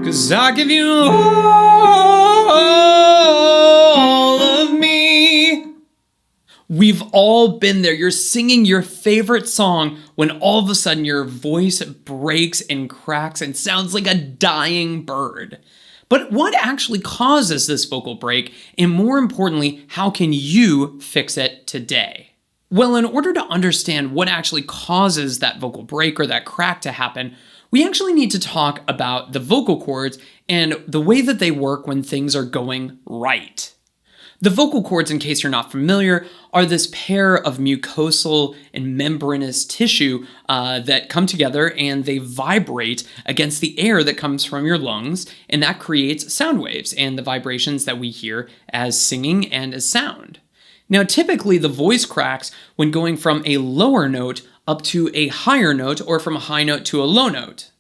'Cause I give you all of me. We've all been there. You're singing your favorite song when all of a sudden your voice breaks and cracks and sounds like a dying bird. But what actually causes this vocal break? And more importantly, how can you fix it today? Well, in order to understand what actually causes that vocal break or that crack to happen, we actually need to talk about the vocal cords and the way that they work when things are going right. The vocal cords, in case you're not familiar, are this pair of mucosal and membranous tissue that come together and they vibrate against the air that comes from your lungs, and that creates sound waves and the vibrations that we hear as singing and as sound. Now, typically the voice cracks when going from a lower note up to a higher note or from a high note to a low note.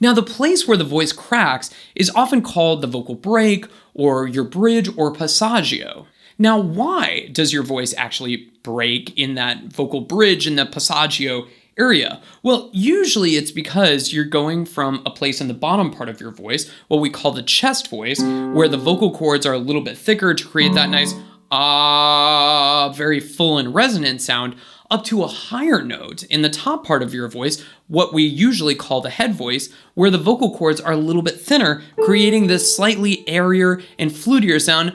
Now, the place where the voice cracks is often called the vocal break or your bridge or passagio. Now, why does your voice actually break in that vocal bridge in the passagio area? Well, usually it's because you're going from a place in the bottom part of your voice, what we call the chest voice, where the vocal cords are a little bit thicker to create that nice very full and resonant sound, up to a higher note in the top part of your voice, what we usually call the head voice, where the vocal cords are a little bit thinner, creating this slightly airier and flutier sound.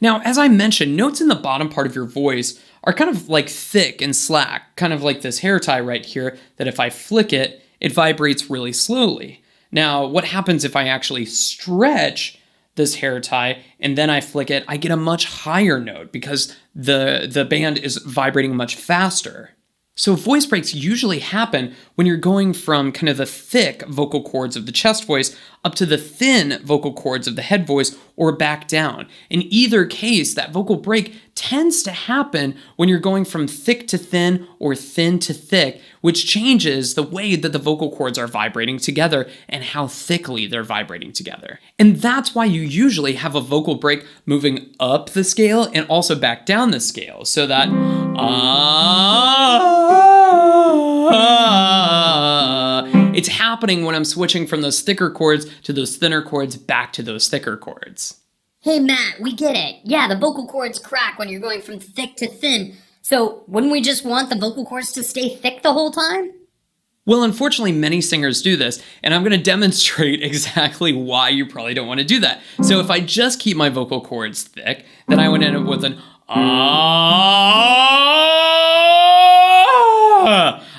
Now, as I mentioned, notes in the bottom part of your voice are kind of like thick and slack, kind of like this hair tie right here, that if I flick it, it vibrates really slowly. Now, what happens if I actually stretch this hair tie and then I flick it? I get a much higher note because the band is vibrating much faster. So voice breaks usually happen when you're going from kind of the thick vocal cords of the chest voice up to the thin vocal cords of the head voice or back down. In either case, that vocal break tends to happen when you're going from thick to thin or thin to thick, which changes the way that the vocal cords are vibrating together and how thickly they're vibrating together. And that's why you usually have a vocal break moving up the scale and also back down the scale, so that it's happening when I'm switching from those thicker chords to those thinner chords back to those thicker chords. Hey Matt, we get it. Yeah, the vocal cords crack when you're going from thick to thin. So wouldn't we just want the vocal cords to stay thick the whole time? Well, unfortunately, many singers do this, and I'm going to demonstrate exactly why you probably don't want to do that. So if I just keep my vocal cords thick, then I would end up with an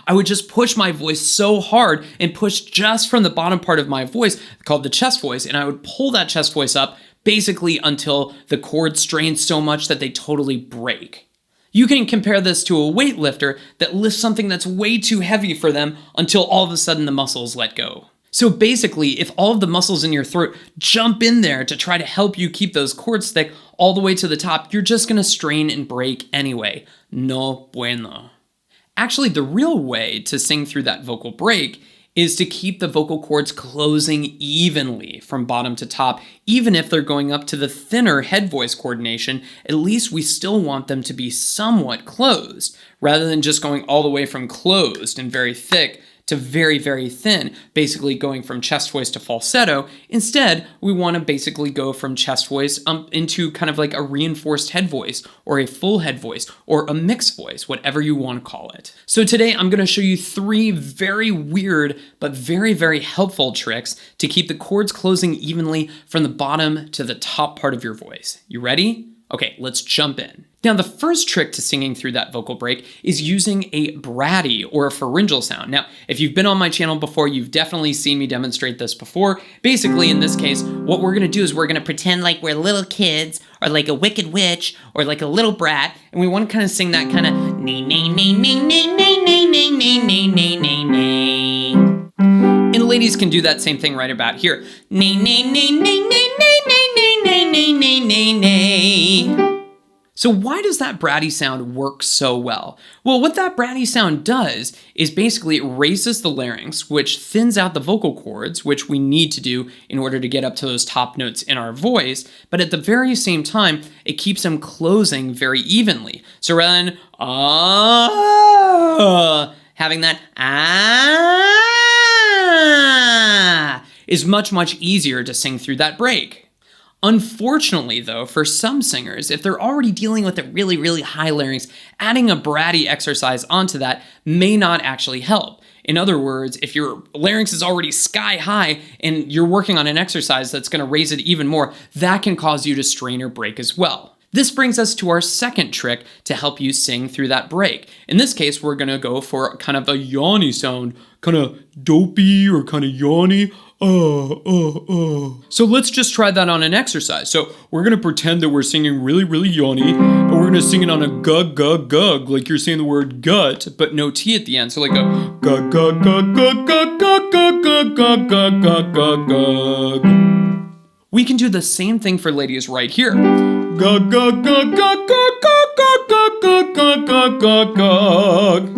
I would just push my voice so hard and push just from the bottom part of my voice, called the chest voice, and I would pull that chest voice up basically until the cords strain so much that they totally break. You can compare this to a weightlifter that lifts something that's way too heavy for them until all of a sudden the muscles let go. So basically, if all of the muscles in your throat jump in there to try to help you keep those cords thick all the way to the top, you're just gonna strain and break anyway. No bueno. Actually, the real way to sing through that vocal break is to keep the vocal cords closing evenly from bottom to top. Even if they're going up to the thinner head voice coordination, at least we still want them to be somewhat closed, rather than just going all the way from closed and very thick to very, very thin, basically going from chest voice to falsetto. Instead, we want to basically go from chest voice into kind of like a reinforced head voice or a full head voice or a mixed voice, whatever you want to call it. So today I'm going to show you 3 very weird but very, very helpful tricks to keep the cords closing evenly from the bottom to the top part of your voice. You ready? Okay, let's jump in. Now, the first trick to singing through that vocal break is using a Bratty or a pharyngeal sound. Now, if you've been on my channel before, you've definitely seen me demonstrate this before. Basically, in this case, what we're gonna do is we're gonna pretend like we're little kids or like a wicked witch or like a little brat, and we wanna kind of sing that kind of nee nee nee nee nee nee nee nee nee nee nee nee nee. And ladies can do that same thing right about here. Nee nee nee nee nee nee nee nee nee nee nee nee. So why does that Bratty sound work so well? Well, what that Bratty sound does is basically it raises the larynx, which thins out the vocal cords, which we need to do in order to get up to those top notes in our voice, but at the very same time, it keeps them closing very evenly. So rather than having that is much, much easier to sing through that break. Unfortunately, though, for some singers, if they're already dealing with a really, really high larynx, adding a Bratty exercise onto that may not actually help. In other words, if your larynx is already sky high and you're working on an exercise that's going to raise it even more, that can cause you to strain or break as well. This brings us to our second trick to help you sing through that break. In this case, we're going to go for kind of a yawny sound, kind of dopey or kind of yawny. So let's just try that on an exercise. So we're going to pretend that we're singing really, really yawny, and we're going to sing it on a gug, gug, gug, like you're saying the word gut, but no T at the end. So like a gug, gug, gug, gug, gug, gug, gug, gug, gug, gug, gug, gug, gug. We can do the same thing for ladies right here. Gug, gug, gug, gug, gug, gug, gug, gug, gug, gug, gug, gug.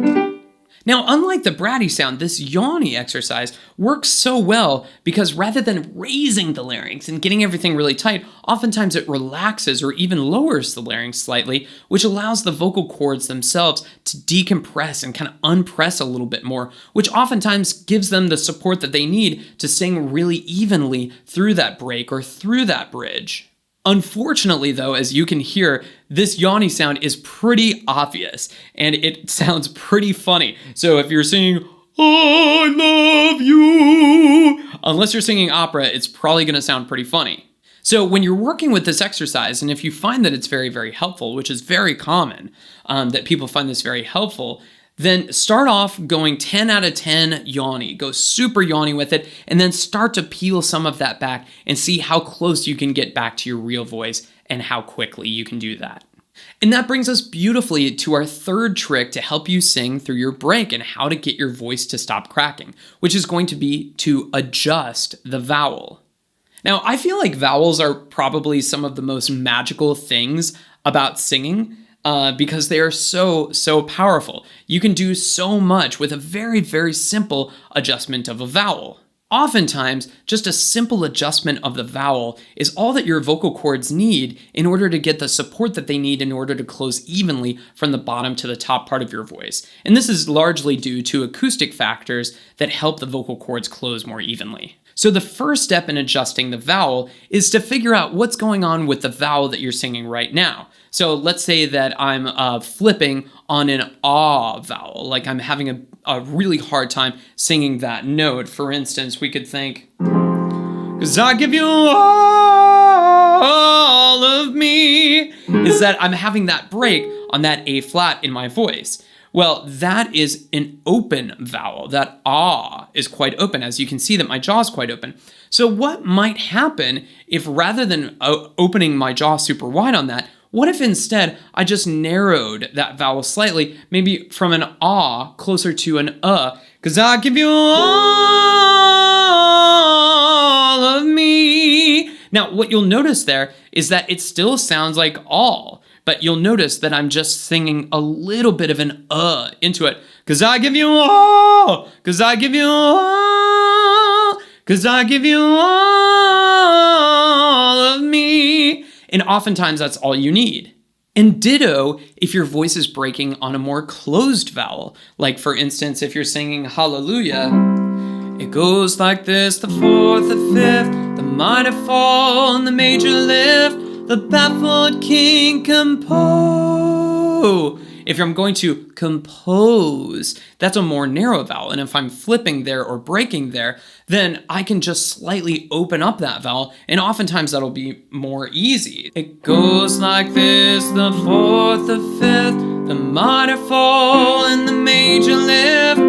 Now, unlike the Bratty sound, this yawny exercise works so well because rather than raising the larynx and getting everything really tight, oftentimes it relaxes or even lowers the larynx slightly, which allows the vocal cords themselves to decompress and kind of unpress a little bit more, which oftentimes gives them the support that they need to sing really evenly through that break or through that bridge. Unfortunately, though, as you can hear, this yawny sound is pretty obvious, and it sounds pretty funny. So if you're singing, I love you, unless you're singing opera, it's probably going to sound pretty funny. So when you're working with this exercise, and if you find that it's very, very helpful, which is very common, that people find this very helpful, then start off going 10 out of 10 yawny. Go super yawny with it, and then start to peel some of that back and see how close you can get back to your real voice and how quickly you can do that. And that brings us beautifully to our third trick to help you sing through your break and how to get your voice to stop cracking, which is going to be to adjust the vowel. Now, I feel like vowels are probably some of the most magical things about singing, because they are so powerful. You can do so much with a very, very simple adjustment of a vowel. Oftentimes, just a simple adjustment of the vowel is all that your vocal cords need in order to get the support that they need in order to close evenly from the bottom to the top part of your voice. And this is largely due to acoustic factors that help the vocal cords close more evenly. So the first step in adjusting the vowel is to figure out what's going on with the vowel that you're singing right now. So let's say that I'm flipping on an ah vowel, like I'm having a really hard time singing that note. For instance, we could think, 'cause I give you all of me, is that I'm having that break on that A flat in my voice. Well, that is an open vowel. That ah is quite open, as you can see that my jaw is quite open. So what might happen if rather than opening my jaw super wide on that, what if instead I just narrowed that vowel slightly, maybe from an ah closer to an 'cause I give you all of me. Now, what you'll notice there is that it still sounds like all, but you'll notice that I'm just singing a little bit of an into it. 'Cause I give you all, 'cause I give you all, 'cause I give you all of me. And oftentimes that's all you need. And ditto if your voice is breaking on a more closed vowel. Like for instance, if you're singing hallelujah, it goes like this, the fourth, the fifth, the minor fall and the major lift, the baffled king compose. If I'm going to compose, that's a more narrow vowel. And if I'm flipping there or breaking there, then I can just slightly open up that vowel, and oftentimes that'll be more easy. It goes like this, the fourth, the fifth, the minor fall and the major lift,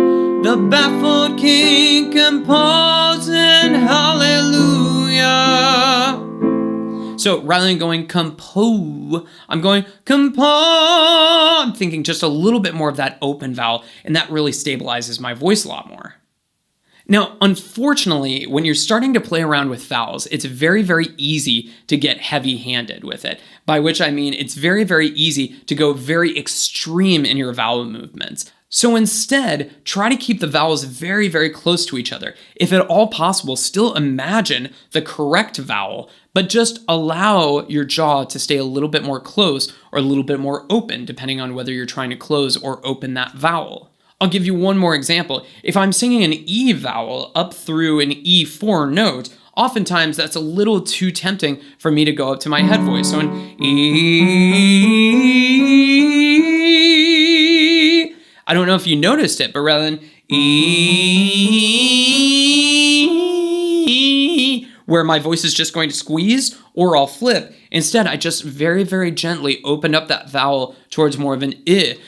the baffled king composing hallelujah. So rather than going compo, I'm going compo. I'm thinking just a little bit more of that open vowel, and that really stabilizes my voice a lot more. Now, unfortunately, when you're starting to play around with vowels, it's very, very easy to get heavy-handed with it, by which I mean it's very, very easy to go very extreme in your vowel movements. So instead, try to keep the vowels very, very close to each other. If at all possible, still imagine the correct vowel, but just allow your jaw to stay a little bit more close or a little bit more open, depending on whether you're trying to close or open that vowel. I'll give you one more example. If I'm singing an E vowel up through an E4 note, oftentimes that's a little too tempting for me to go up to my head voice. So an E, I don't know if you noticed it, but rather than E, where my voice is just going to squeeze, or I'll flip. Instead, I just very, very gently open up that vowel towards more of an I.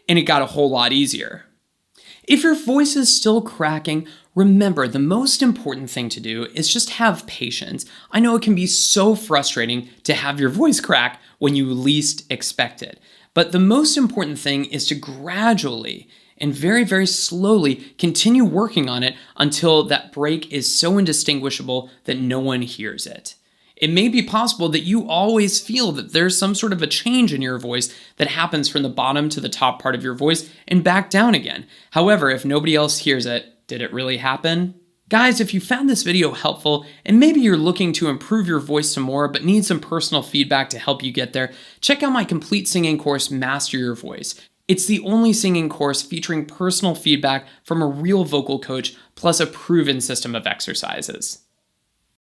And it got a whole lot easier. If your voice is still cracking, remember the most important thing to do is just have patience. I know it can be so frustrating to have your voice crack when you least expect it. But the most important thing is to gradually and very, very slowly continue working on it until that break is so indistinguishable that no one hears it. It may be possible that you always feel that there's some sort of a change in your voice that happens from the bottom to the top part of your voice and back down again. However, if nobody else hears it, did it really happen? Guys, if you found this video helpful and maybe you're looking to improve your voice some more but need some personal feedback to help you get there, check out my complete singing course, Master Your Voice. It's the only singing course featuring personal feedback from a real vocal coach plus a proven system of exercises.